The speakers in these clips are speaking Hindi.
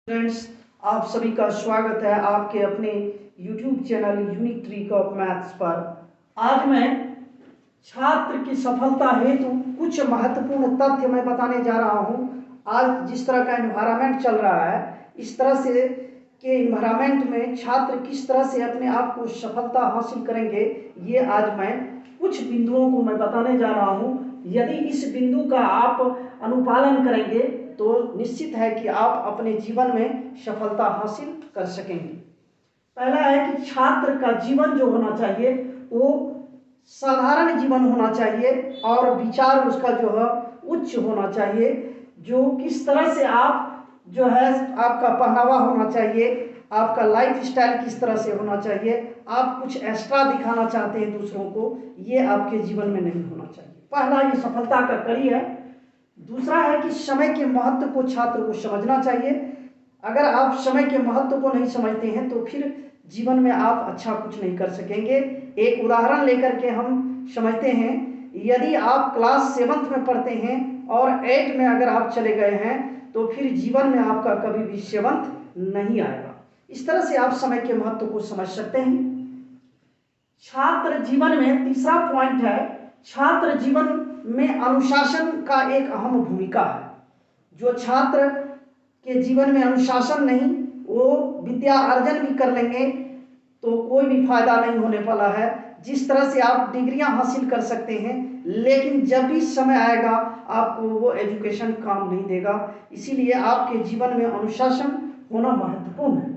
फ्रेंड्स, आप सभी का स्वागत है आपके अपने YouTube channel unique trick of maths पर। आज मैं छात्र की सफलता हेतु कुछ महत्वपूर्ण तथ्य मैं बताने जा रहा हूं। आज जिस तरह का एनवायरनमेंट चल रहा है, इस तरह से के एनवायरनमेंट में छात्र किस तरह से अपने आप को सफलता हासिल करेंगे, ये आज मैं कुछ बिंदुओं को मैं बताने जा रहा हूं। यदि इस बिंदु का आप अनुपालन करेंगे तो निश्चित है कि आप अपने जीवन में सफलता हासिल कर सकेंगे। पहला है कि छात्र का जीवन जो होना चाहिए वो साधारण जीवन होना चाहिए और विचार उसका जो है उच्च होना चाहिए। जो किस तरह से आप जो है आपका पहनावा होना चाहिए, आपका लाइफ स्टाइल किस तरह से होना चाहिए, आप कुछ एक्स्ट्रा दिखाना चाहते हैं दूसरों को, ये आपके जीवन में नहीं होना चाहिए। पहला ये सफलता का कड़ी है। दूसरा है कि समय के महत्व को छात्र को समझना चाहिए। अगर आप समय के महत्व को नहीं समझते हैं तो फिर जीवन में आप अच्छा कुछ नहीं कर सकेंगे। एक उदाहरण लेकर के हम समझते हैं, यदि आप क्लास 7th में पढ़ते हैं और 8 में अगर आप चले गए हैं तो फिर जीवन में आपका कभी भी 7th नहीं आएगा। इस तरह से आप समय के महत्व को समझ सकते हैं। छात्र जीवन में तीसरा पॉइंट है, छात्र जीवन में अनुशासन का एक अहम भूमिका है। जो छात्र के जीवन में अनुशासन नहीं, वो विद्या अर्जन भी कर लेंगे तो कोई भी फायदा नहीं होने वाला है। जिस तरह से आप डिग्रियां हासिल कर सकते हैं, लेकिन जब भी समय आएगा आपको वो एजुकेशन काम नहीं देगा। इसीलिए आपके जीवन में अनुशासन होना महत्वपूर्ण है।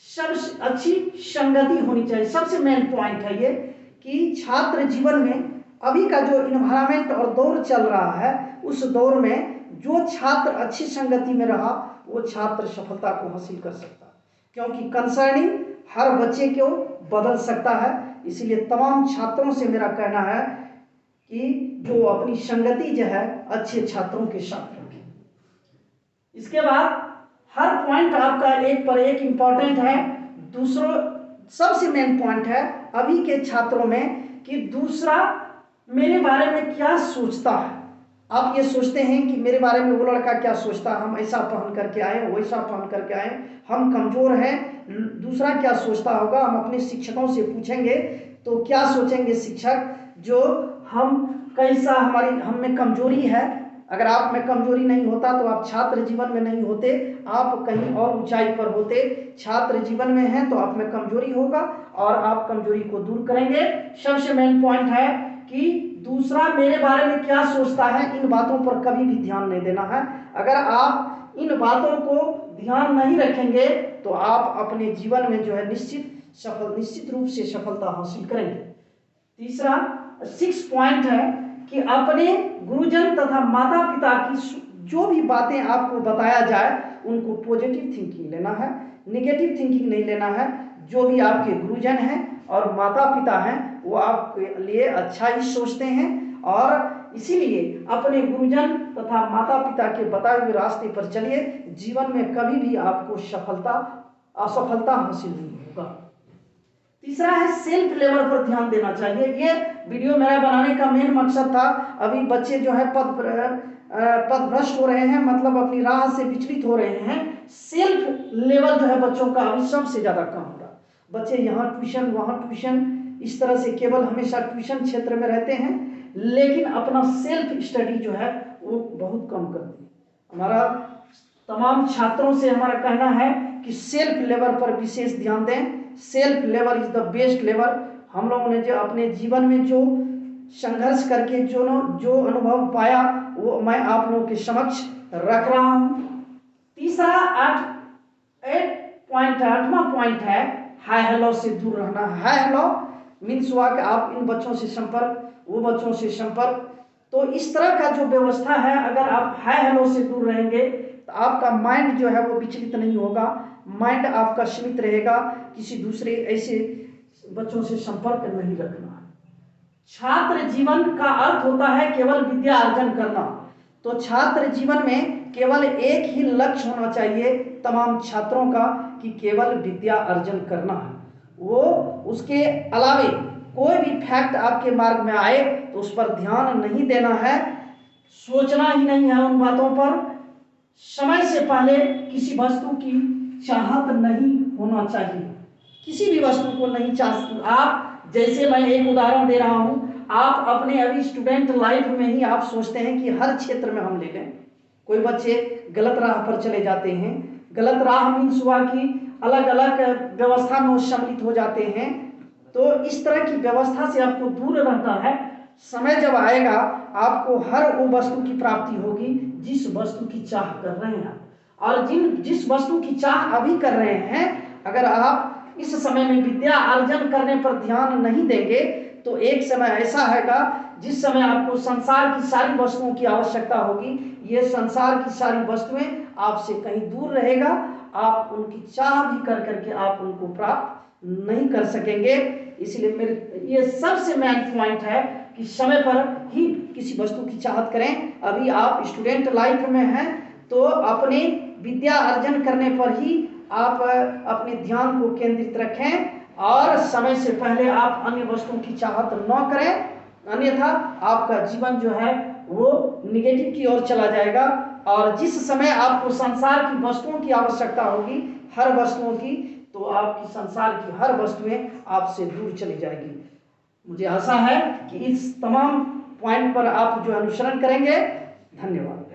सबसे अच्छी संगति होनी चाहिए। सबसे मेन पॉइंट है ये कि छात्र जीवन में अभी का जो इन्वायरमेंट और दौर चल रहा है, उस दौर में जो छात्र अच्छी संगति में रहा वो छात्र सफलता को हासिल कर सकता है, क्योंकि कंसर्निंग हर बच्चे को बदल सकता है। इसलिए तमाम छात्रों से मेरा कहना है कि जो अपनी संगति जो है अच्छे छात्रों के साथ रखें। इसके बाद हर पॉइंट आपका एक पर एक इंपॉर्टेंट है। दूसरा सबसे मेन पॉइंट है अभी के छात्रों में कि दूसरा मेरे बारे में क्या सोचता है। आप ये सोचते हैं कि मेरे बारे में वो लड़का क्या सोचता है, हम ऐसा पहन करके आए, वैसा पहन करके आए, हम कमजोर हैं, दूसरा क्या सोचता होगा। हम अपने शिक्षकों से पूछेंगे तो क्या सोचेंगे शिक्षक, जो हम कैसा हमारी हम में कमजोरी है। अगर आप में कमजोरी नहीं होता तो आप छात्र जीवन में नहीं होते, आप कहीं और ऊंचाई पर होते। छात्र जीवन में हैं तो आप में कमजोरी होगा और आप कमजोरी को दूर करेंगे। सबसे मेन पॉइंट है कि दूसरा मेरे बारे में क्या सोचता है, इन बातों पर कभी भी ध्यान नहीं देना है। अगर आप इन बातों को ध्यान नहीं रखेंगे तो आप अपने जीवन में जो है निश्चित रूप से सफलता हासिल करेंगे। तीसरा 6 पॉइंट है कि अपने गुरुजन तथा माता पिता की जो भी बातें आपको बताया जाए उनको पॉजिटिव थिंकिंग लेना है, नेगेटिव थिंकिंग नहीं लेना है। जो भी आपके गुरुजन हैं और माता पिता हैं वो आपके लिए अच्छा ही सोचते हैं और इसीलिए अपने गुरुजन तथा माता पिता के बताए हुए रास्ते पर चलिए। जीवन में कभी भी आपको असफलता हासिल नहीं होगा। तीसरा है सेल्फ लेवल पर ध्यान देना चाहिए। ये वीडियो मेरा बनाने का मेन मकसद था, अभी बच्चे जो है पथभ्रष्ट हो रहे हैं, मतलब अपनी राह से विचलित हो रहे हैं। सेल्फ लेवल जो है बच्चों का अभी सबसे ज्यादा कम हो रहा। बच्चे यहाँ ट्यूशन वहाँ ट्यूशन, इस तरह से केवल हमेशा ट्यूशन क्षेत्र में रहते हैं, लेकिन अपना सेल्फ स्टडी जो है वो बहुत कम करते हैं। हमारा तमाम छात्रों से हमारा कहना है कि सेल्फ लेवल पर विशेष ध्यान दें। Self level is the best level. हम लोगों ने जो अपने जीवन में जो संघर्ष करके जो अनुभव पाया वो मैं आप लोगों के समक्ष रख रहा हूं। तीसरा 8वां पॉइंट है हाय हेलो से दूर रहना। हाय हेलो मीन्स हुआ कि आप इन बच्चों से संपर्क, वो बच्चों से संपर्क। तो इस तरह का जो व्यवस्था है, अगर आप हाय हेलो से दूर रहेंगे तो आपका माइंड जो है वो विचलित नहीं होगा, माइंड आपका सीमित रहेगा। किसी दूसरे ऐसे बच्चों से संपर्क नहीं रखना। छात्र जीवन का अर्थ होता है केवल विद्या अर्जन करना। तो छात्र जीवन में केवल एक ही लक्ष्य होना चाहिए तमाम छात्रों का कि केवल विद्या अर्जन करना है। वो उसके अलावे कोई भी फैक्ट आपके मार्ग में आए तो उस पर ध्यान नहीं देना है, सोचना ही नहीं है उन बातों पर। समय से पहले किसी वस्तु की चाहत नहीं होना चाहिए। किसी भी वस्तु को नहीं चाह आप, जैसे मैं एक उदाहरण दे रहा हूं, आप अपने अभी स्टूडेंट लाइफ में ही आप सोचते हैं कि हर क्षेत्र में हम ले लें। कोई बच्चे गलत राह पर चले जाते हैं, गलत राह मीन्स हुआ कि अलग अलग व्यवस्था में सम्मिलित हो जाते हैं। तो इस तरह की व्यवस्था से आपको दूर रहना है। समय जब आएगा आपको हर वो वस्तु की प्राप्ति होगी जिस वस्तु की चाह कर रहे हैं और जिस वस्तु की चाह अभी कर रहे हैं, अगर आप इस समय में विद्या अर्जन करने पर ध्यान नहीं देंगे तो एक समय ऐसा आएगा जिस समय आपको संसार की सारी वस्तुओं की आवश्यकता होगी। ये संसार की सारी वस्तुएं आपसे कहीं दूर रहेगा, आप उनकी चाह भी कर करके आप उनको प्राप्त नहीं कर सकेंगे। इसलिए मेरे ये सबसे मेन पॉइंट है कि समय पर ही किसी वस्तु की चाहत करें। अभी आप स्टूडेंट लाइफ में हैं तो अपने विद्या अर्जन करने पर ही आप अपने ध्यान को केंद्रित रखें और समय से पहले आप अन्य वस्तुओं की चाहत न करें, अन्यथा आपका जीवन जो है वो निगेटिव की ओर चला जाएगा। और जिस समय आपको संसार की वस्तुओं की आवश्यकता होगी, हर वस्तुओं की, तो आपकी संसार की हर वस्तुएं आपसे दूर चली जाएगी। मुझे आशा है कि इस तमाम पॉइंट पर आप जो अनुसरण करेंगे। धन्यवाद।